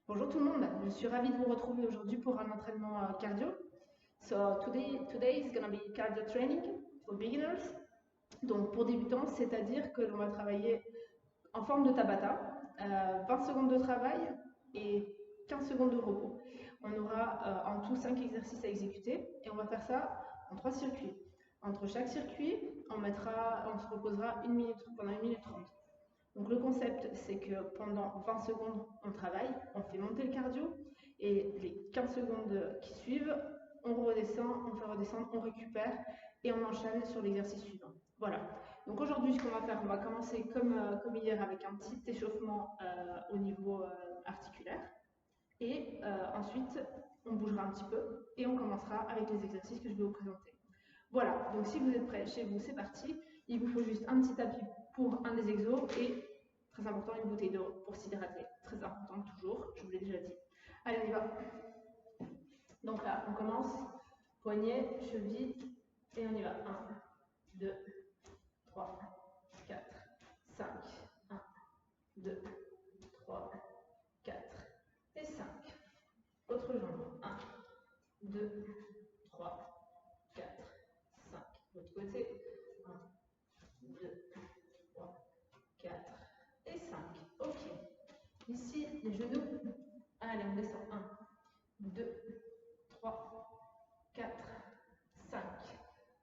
Bonjour tout le monde, je suis ravie de vous retrouver aujourd'hui pour un entraînement cardio. So today is gonna be cardio training for beginners. Donc pour débutants, c'est-à-dire que l'on va travailler en forme de Tabata, 20 secondes de travail et 15 secondes de repos. On aura en tout 5 exercices à exécuter et on va faire ça en 3 circuits. Entre chaque circuit, on se reposera pendant 1 minute 30. Donc le concept, c'est que pendant 20 secondes, on travaille, on fait monter le cardio, et les 15 secondes qui suivent, on redescend, on fait redescendre, on récupère, et on enchaîne sur l'exercice suivant. Voilà. Donc aujourd'hui, ce qu'on va faire, on va commencer comme hier avec un petit échauffement au niveau articulaire, et ensuite, on bougera un petit peu, et on commencera avec les exercices que je vais vous présenter. Voilà, donc si vous êtes prêts chez vous, c'est parti. Il vous faut juste un petit tapis pour un des exos et, très important, une bouteille d'eau pour s'hydrater. Très important toujours, je vous l'ai déjà dit. Allez, on y va. Donc là, on commence. Poignet, cheville, et on y va. 1, 2, 3, 4, 5. 1, 2, 3, 4 et 5. Autre jambe. 1, 2, 3, 4, 5. L'autre côté. 1, 2, 3, 4 et 5. Ok. Ici, les genoux. Allez, on descend. 1, 2, 3, 4, 5.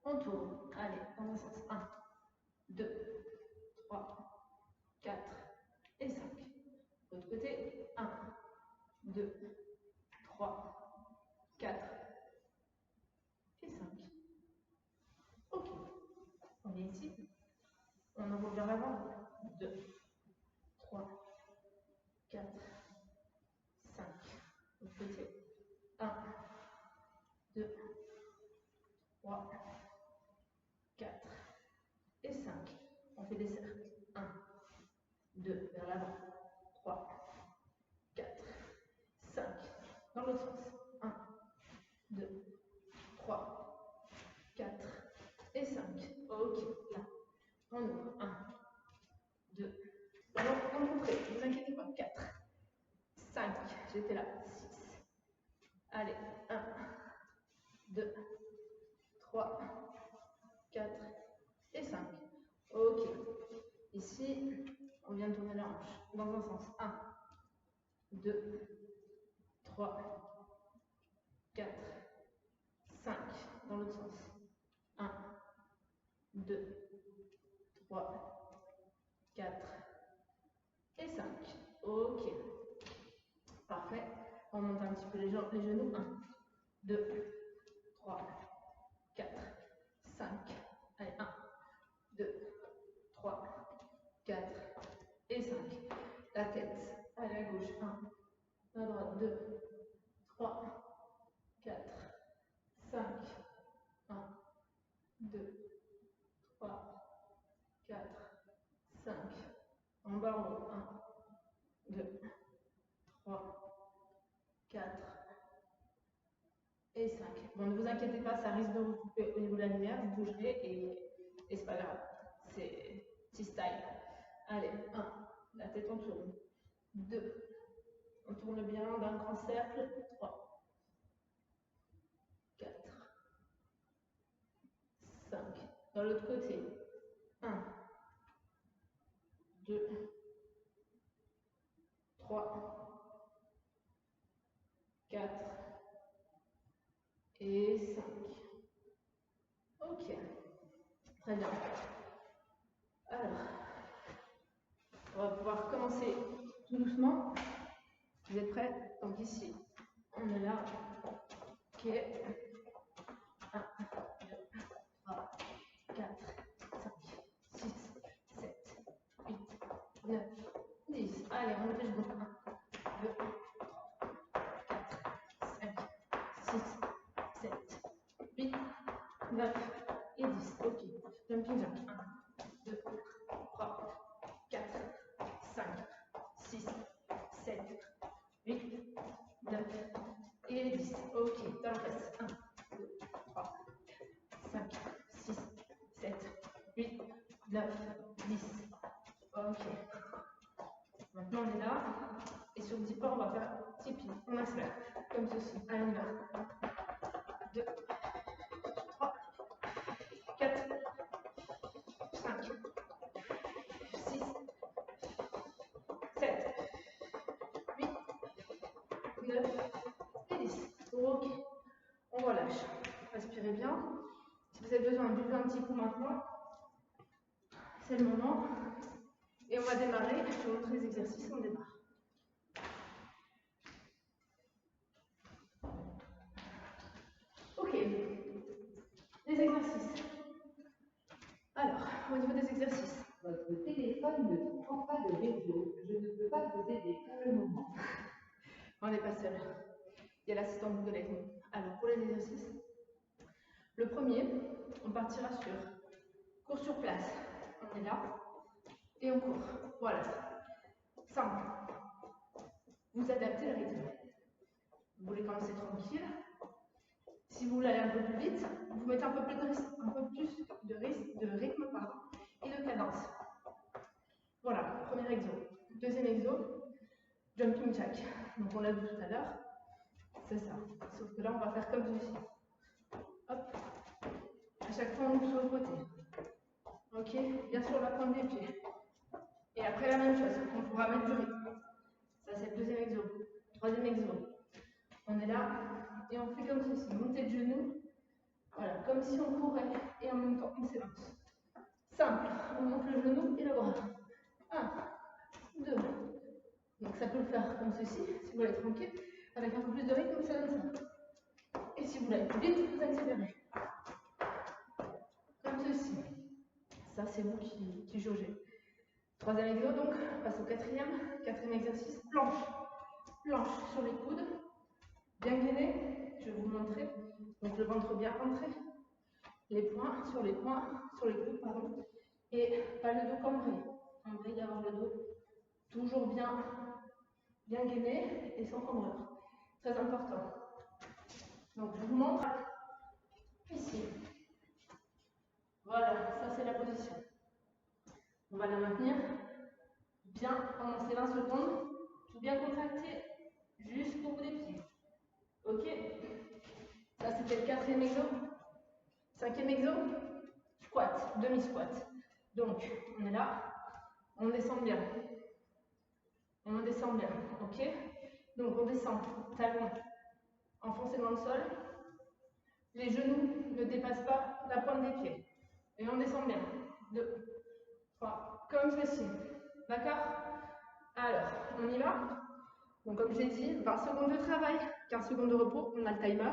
On tourne. Allez, dans un sens. 1, 2, 3, 4 et 5. L'autre côté. 1, 2, 3, 4 et 5. Ok. On est ici. On en revient avant. 2, 3, 4, 5. L'autre côté. 1, 2, 3, 4 et 5. On fait des cercles. 1, 2, vers l'avant. 3, 4, 5. Dans l'autre sens. 1, 2, 3, 4 et 5. Ok, là. On ouvre. 1, 2. Alors, on montrait, ne vous inquiétez pas. 4, 5. J'étais là. 6. Allez, 1, 2, 3, 4 et 5. Ok. Ici, on vient de tourner la hanche dans un sens. 1, 2, 3, 4, 5. Dans l'autre sens. 1, 2, 3, 4 et 5. Ok. Parfait. On monte un petit peu les genoux. 1, 2, 3, 4, 5. Allez, 1, 2, 3, 4 et 5. La tête, allez à gauche. 1, à droite. 2, 3, 4, 5. 1, 2, 3, 4, 5. En barreau. 1, 2, 3, 4 et 5. Bon, ne vous inquiétez pas, ça risque de vous couper au niveau de la lumière. Vous bougerez et c'est pas grave. C'est petit style. Allez, 1, la tête on tourne. 2, on tourne bien d'un grand cercle. 3, 4, 5. Dans l'autre côté. 1, 2, 3, 4 et 5. Ok. Très bien. Alors, on va pouvoir commencer tout doucement. Vous êtes prêts? Donc ici, on est là. Ok. 1, 2, 3, 4, 5, 6, 7, 8, 9, 10. Allez, on monte les genoux. 1, 2, 3, 4, 5, 6, 7, 8, 9 et 10. Ok. Jumping jack. 1, 2, 3, 4, 5, 6, 7, 8, 9 et 10. Ok. Dans le reste. 1, 2, 3, 5, 6, 7, 8, 9, 10. Ok. Maintenant on est là. Et sur 10 pas, on va faire petit pied. On accélère. Comme ceci. Allez, on y va. 2, 3, 4, 5, 6, 7, 8, 9 et 10. Ok. On relâche. Respirez bien. Si vous avez besoin de buvez un petit coup maintenant, c'est le moment. Et on va démarrer. Je vous montre les exercices. On démarre. Ok. Les exercices. Alors, au niveau des exercices. Votre téléphone ne prend pas de réseau. Je ne peux pas vous aider pour le moment. On n'est pas seul. Il y a l'assistant Google avec nous. Alors, pour les exercices, le premier, on partira sur cours sur place. On est là et on court. Voilà. Simple. Vous adaptez le rythme. Vous voulez commencer tranquille. Si vous voulez aller un peu plus vite, vous mettez un peu plus de rythme et de cadence. Voilà, premier exo. Deuxième exo, jumping jack. Donc on l'a vu tout à l'heure. C'est ça. Sauf que là, on va faire comme ceci. Hop. À chaque fois, on ouvre sur le côté. Ok. Bien sûr, la pointe des pieds. Et après, la même chose. On pourra mettre du rythme. Ça, c'est le deuxième exo. Troisième exo. On est là et on fait comme ceci. Montée de genoux. Voilà. Comme si on courait et en même temps, on s'élance. Simple. On monte le genou et le bras. 1, 2. Donc, ça peut le faire comme ceci, si vous voulez être tranquille. Avec un peu plus de rythme, ça donne ça. Et si vous voulez plus vite, vous accélérez. Comme ceci. Ça, c'est vous qui jaugez. Troisième exo, donc, on passe au quatrième. Quatrième exercice, planche. Planche sur les coudes. Bien gainé. Je vais vous montrer. Donc, le ventre bien rentré. Les poings, sur les coudes, pardon. Et pas le dos cambré. Cambré, d'avoir le dos toujours bien gainé et sans cambrure. Très important. Donc, je vous montre ici. Voilà, ça c'est la position. On va la maintenir bien pendant ces 20 secondes, tout bien contracté jusqu'au bout des pieds. Ok? Ça c'était le quatrième exo. Cinquième exo, squat, demi-squat. Donc, on est là, on descend bien. On descend bien, ok? Donc, on descend, talon enfoncé dans le sol. Les genoux ne dépassent pas la pointe des pieds. Et on descend bien. 2, 3, comme ceci. D'accord? Alors, on y va. Donc, comme j'ai dit, 20 secondes de travail, 15 secondes de repos, on a le timer.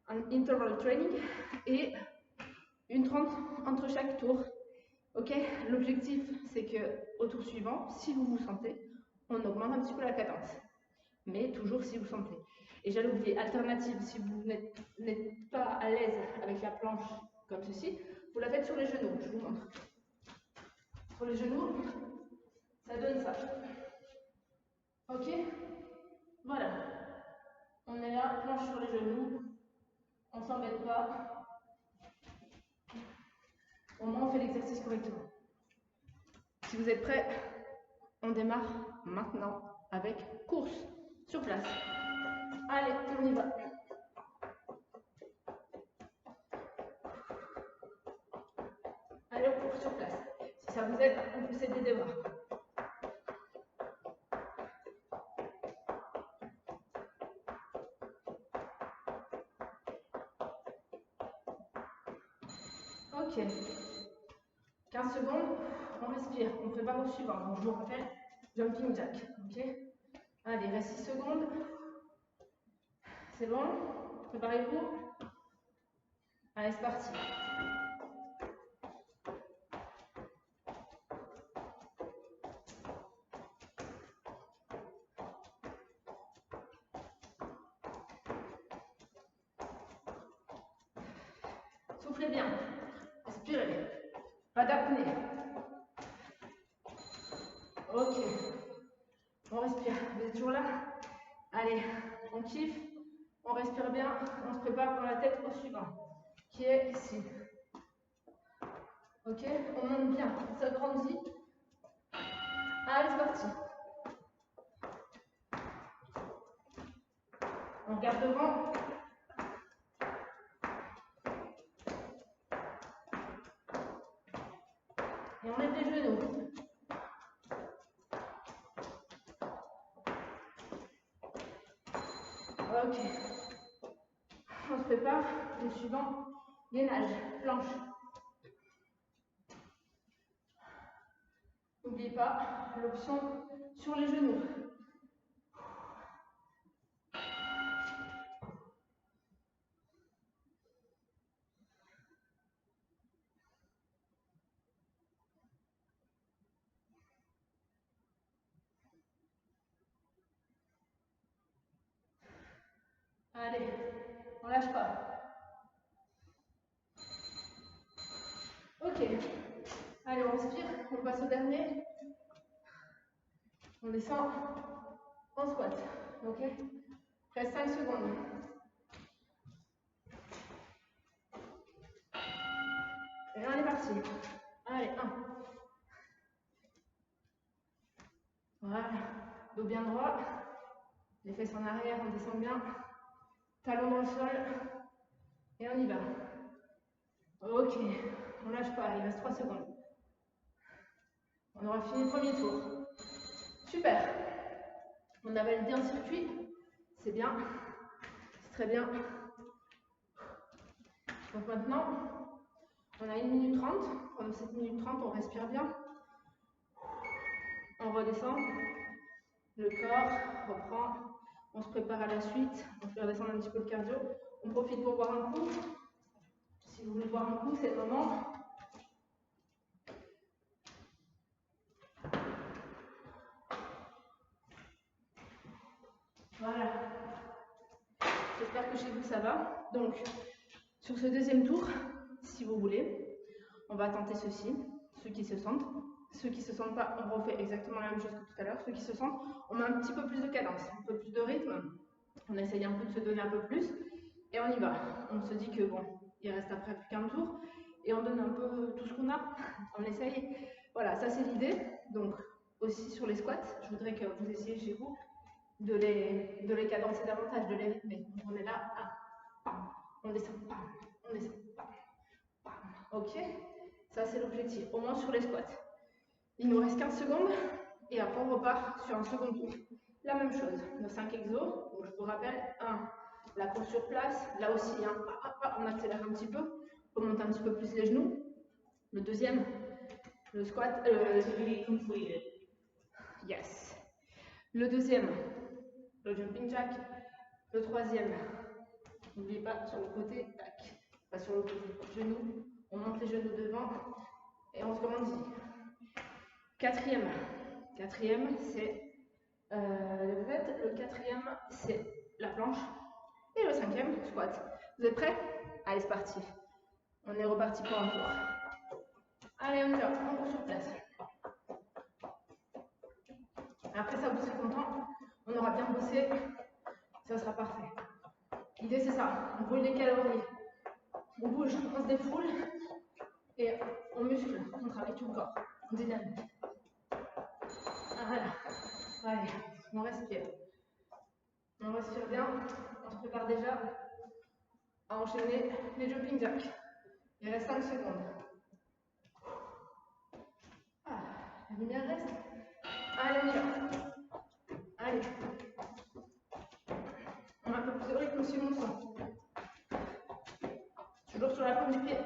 Un interval training et une 30 entre chaque tour. Ok? L'objectif, c'est que au tour suivant, si vous vous sentez, on augmente un petit peu la cadence. Mais toujours si vous sentez. Et j'allais oublier, alternative, si vous n'êtes pas à l'aise avec la planche comme ceci, vous la faites sur les genoux, je vous montre. Sur les genoux, ça donne ça. Ok? Voilà. On est là, planche sur les genoux. On ne s'embête pas. Au moins, on fait l'exercice correctement. Si vous êtes prêts, on démarre maintenant avec course sur place. Allez, on y va. Allez, on court sur place. Si ça vous aide, on peut s'aider des bras. Ok. 15 secondes, on respire, on prépare au suivant. Donc, je vous rappelle, jumping jack. Ok. Allez, reste 6 secondes. C'est bon? Préparez-vous. Allez, c'est parti. Soufflez bien. Respirez. Pas d'apnée. Ok. On respire. Vous êtes toujours là? Allez, on kiffe. On respire bien. On se prépare dans la tête au suivant, qui est ici. Ok? On monte bien. On s'agrandit. Allez, c'est parti. On regarde devant. Et on lève les genoux. Ok. On se prépare. Le suivant, gainage, planche. N'oubliez pas l'option sur les genoux. Allez, on lâche pas. Ok. Allez, on respire. On passe au dernier. On descend. On squat. Ok. Reste 5 secondes. Et on est parti. Allez, 1. Voilà. Dos bien droit. Les fesses en arrière, on descend bien. Talons dans le sol. Et on y va. Ok. On lâche pas. Il reste 3 secondes. On aura fini le premier tour. Super. On a validé un circuit. C'est bien. C'est très bien. Donc maintenant, on a 1 minute 30. Pendant cette minute 30, on respire bien. On redescend. Le corps reprend. On se prépare à la suite. On fait redescendre un petit peu le cardio. On profite pour boire un coup. Si vous voulez boire un coup, c'est le moment. Voilà. J'espère que chez vous ça va. Donc, sur ce deuxième tour, si vous voulez, on va tenter ceci. Ceux qui se sentent. Ceux qui ne se sentent pas, on refait exactement la même chose que tout à l'heure. Ceux qui se sentent, on met un petit peu plus de cadence, un peu plus de rythme. On essaye un peu de se donner un peu plus. Et on y va. On se dit que bon, il reste après plus qu'un tour. Et on donne un peu tout ce qu'on a. On essaye. Voilà, ça c'est l'idée. Donc, aussi sur les squats, je voudrais que vous essayiez chez vous de les cadencer davantage, de les rythmer. Donc, on est là, on descend, on descend, ok. Ça c'est l'objectif, au moins sur les squats. Il nous reste 15 secondes et après on repart sur un second tour. La même chose, nos 5 exos. Donc je vous rappelle, 1, la course sur place. Là aussi, on accélère un petit peu. On monte un petit peu plus les genoux. Le deuxième, le squat. Yes. Le deuxième, le jumping jack. Le troisième, n'oubliez pas sur le côté, tac. Pas sur le côté, genoux. On monte les genoux devant et on se grandit. Quatrième, c'est le quatrième, c'est la planche. Et le cinquième, squat. Vous êtes prêts? Allez, c'est parti. On est reparti pour un tour. Allez, on y va. On court sur place. Après ça, vous serez content. On aura bien bossé. Ça sera parfait. L'idée, c'est ça. On brûle les calories. On bouge, on se défoule. Et on muscle. On travaille tout le corps. On dynamise. Voilà. Allez, on respire. On respire bien. On se prépare déjà à enchaîner les jumping jacks. Il reste 5 secondes. Ah, la lumière reste. Allez, on y va. Allez. On a un peu plus de rythme aussi, mon sang. Toujours sur la pointe du pied.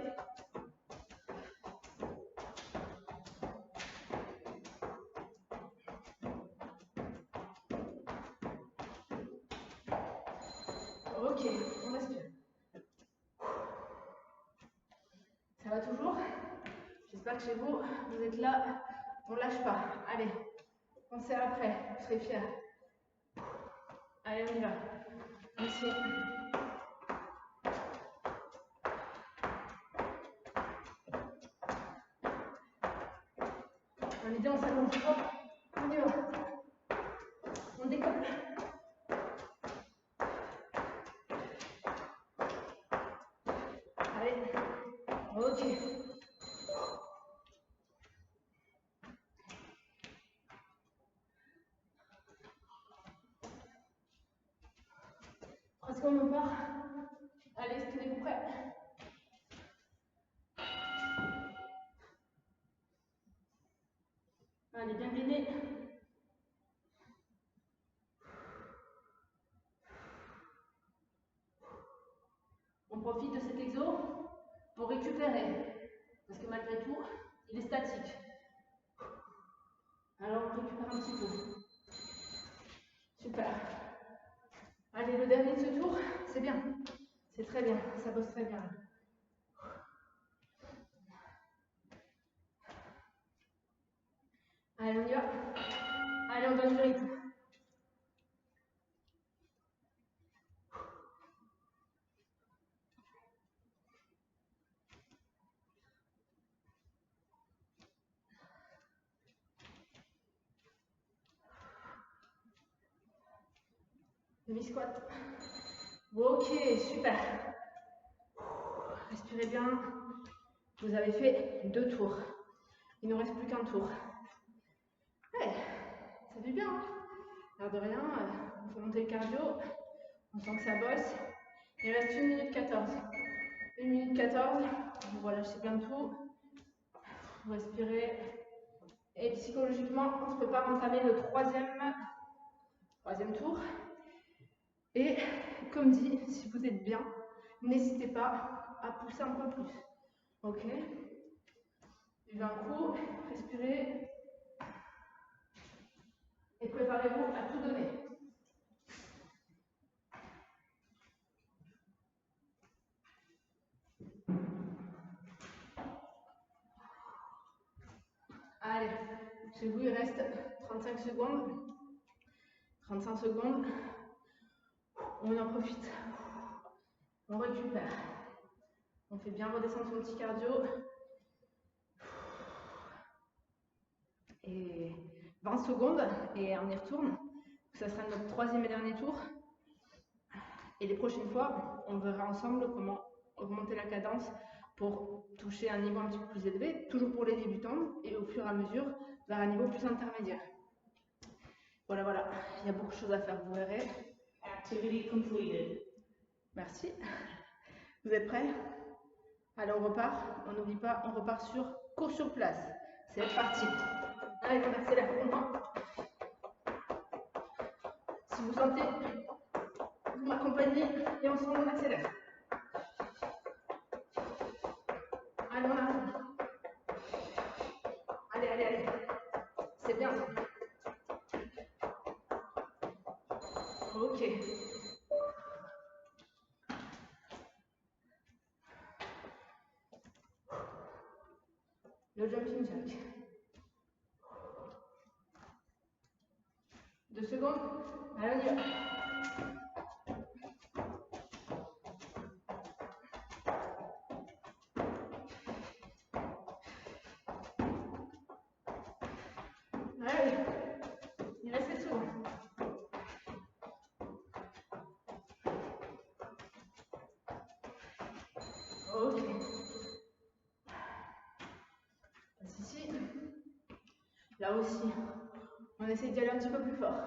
Ok, on respire. Ça va toujours? J'espère que chez vous, vous êtes là. On ne lâche pas. Allez, pensez après. Vous serez fiers. Allez, on y va. Merci. On est bien, on s'allonge. Hop, on y va. On décolle. Allez. Ok. 30 secondes, on part. Allez, tenez-vous prêts. Allez, bien gainé. On profite de cet exo pour récupérer. Parce que malgré tout, il est statique. Alors on récupère un petit peu. Super. Allez, le dernier de ce tour, c'est bien. C'est très bien, ça bosse très bien. Allez, on y va. Allez, on donne du rythme. Demi-squat. Ok, super. Respirez bien. Vous avez fait 2 tours. Il ne nous reste plus qu'un tour. Ouais, ça fait bien. Hein, l'air de rien, on fait monter le cardio. On sent que ça bosse. Il reste 1 minute 14. 1 minute 14. Vous relâchez bien tout. Vous respirez. Et psychologiquement, on se prépare à entamer le troisième tour. Et comme dit, si vous êtes bien, n'hésitez pas à pousser un peu plus. Ok? Buvez un coup, respirez. Et préparez-vous à tout donner. Allez, chez vous, il reste 35 secondes. 35 secondes. On en profite. On récupère. On fait bien redescendre son petit cardio. Et 20 secondes et on y retourne. Ça sera notre troisième et dernier tour. Et les prochaines fois, on verra ensemble comment augmenter la cadence pour toucher un niveau un petit peu plus élevé, toujours pour les débutants, et au fur et à mesure vers un niveau plus intermédiaire. Voilà, voilà, il y a beaucoup de choses à faire, vous verrez. Activity completed. Merci. Vous êtes prêts? Allez, on repart. On n'oublie pas, on repart sur cours sur place. C'est parti. Allez, on accélère pour moi. Si vous sentez, vous m'accompagnez et ensemble on accélère. Allez, on arrive. Allez, allez, allez. C'est bien ça. Ok. Le jumping jack. 2 secondes. Allez, on y va. Allez, il reste 7 secondes. Ok. Passe ici. Là aussi, on essaie d'y aller un petit peu plus fort.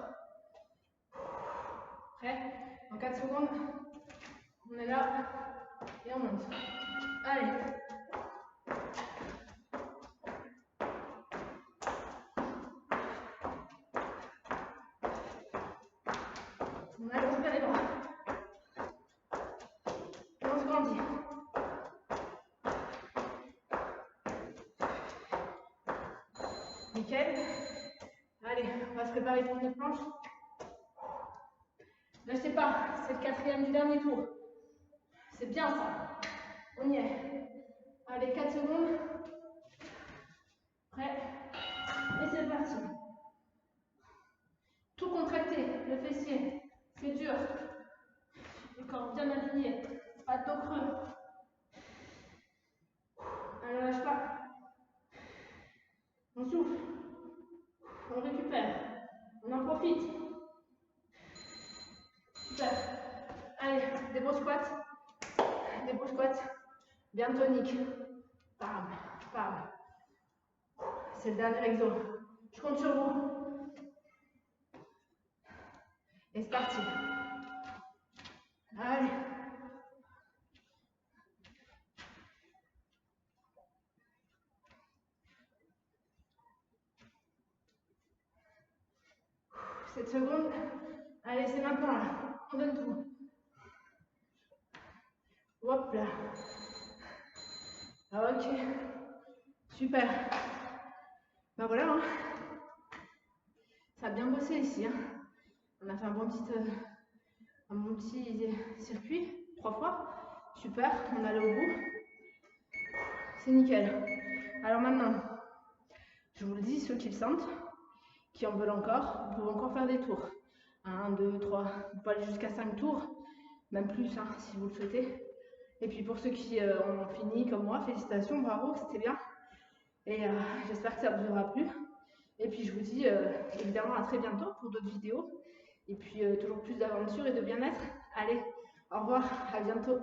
Prêt? En 4 secondes, on est là et on monte. Allez. On allonge bien les bras. Et on se grandit. Nickel. Allez, on va se préparer pour une planche. Lâchez pas, c'est le 4e du dernier tour. C'est bien ça. On y est. Allez, 4 secondes. Prêt. Et c'est parti. Tout contracté, le fessier. C'est dur. Le corps bien aligné. Pas de dos creux. Allez, on lâche pas. On souffle. On récupère. On en profite. Super. Allez, des beaux squats. Des beaux squats. Bien toniques. Bam, bam. C'est le dernier exo. Je compte sur vous. Et c'est parti. Allez. « 7 secondes. Allez, c'est maintenant là. On donne tout. Hop là. Ok. Super. Ben voilà. Hein. Ça a bien bossé ici. Hein. On a fait un bon petit circuit. 3 fois. Super. On allait au bout. C'est nickel. Alors maintenant, je vous le dis, ceux qui le sentent, qui en veulent encore, vous pouvez encore faire des tours. 1, 2, 3. Vous pouvez aller jusqu'à 5 tours. Même plus, hein, si vous le souhaitez. Et puis pour ceux qui ont fini comme moi, félicitations, bravo, c'était bien. Et j'espère que ça vous aura plu. Et puis je vous dis évidemment à très bientôt pour d'autres vidéos. Et puis toujours plus d'aventures et de bien-être. Allez, au revoir, à bientôt.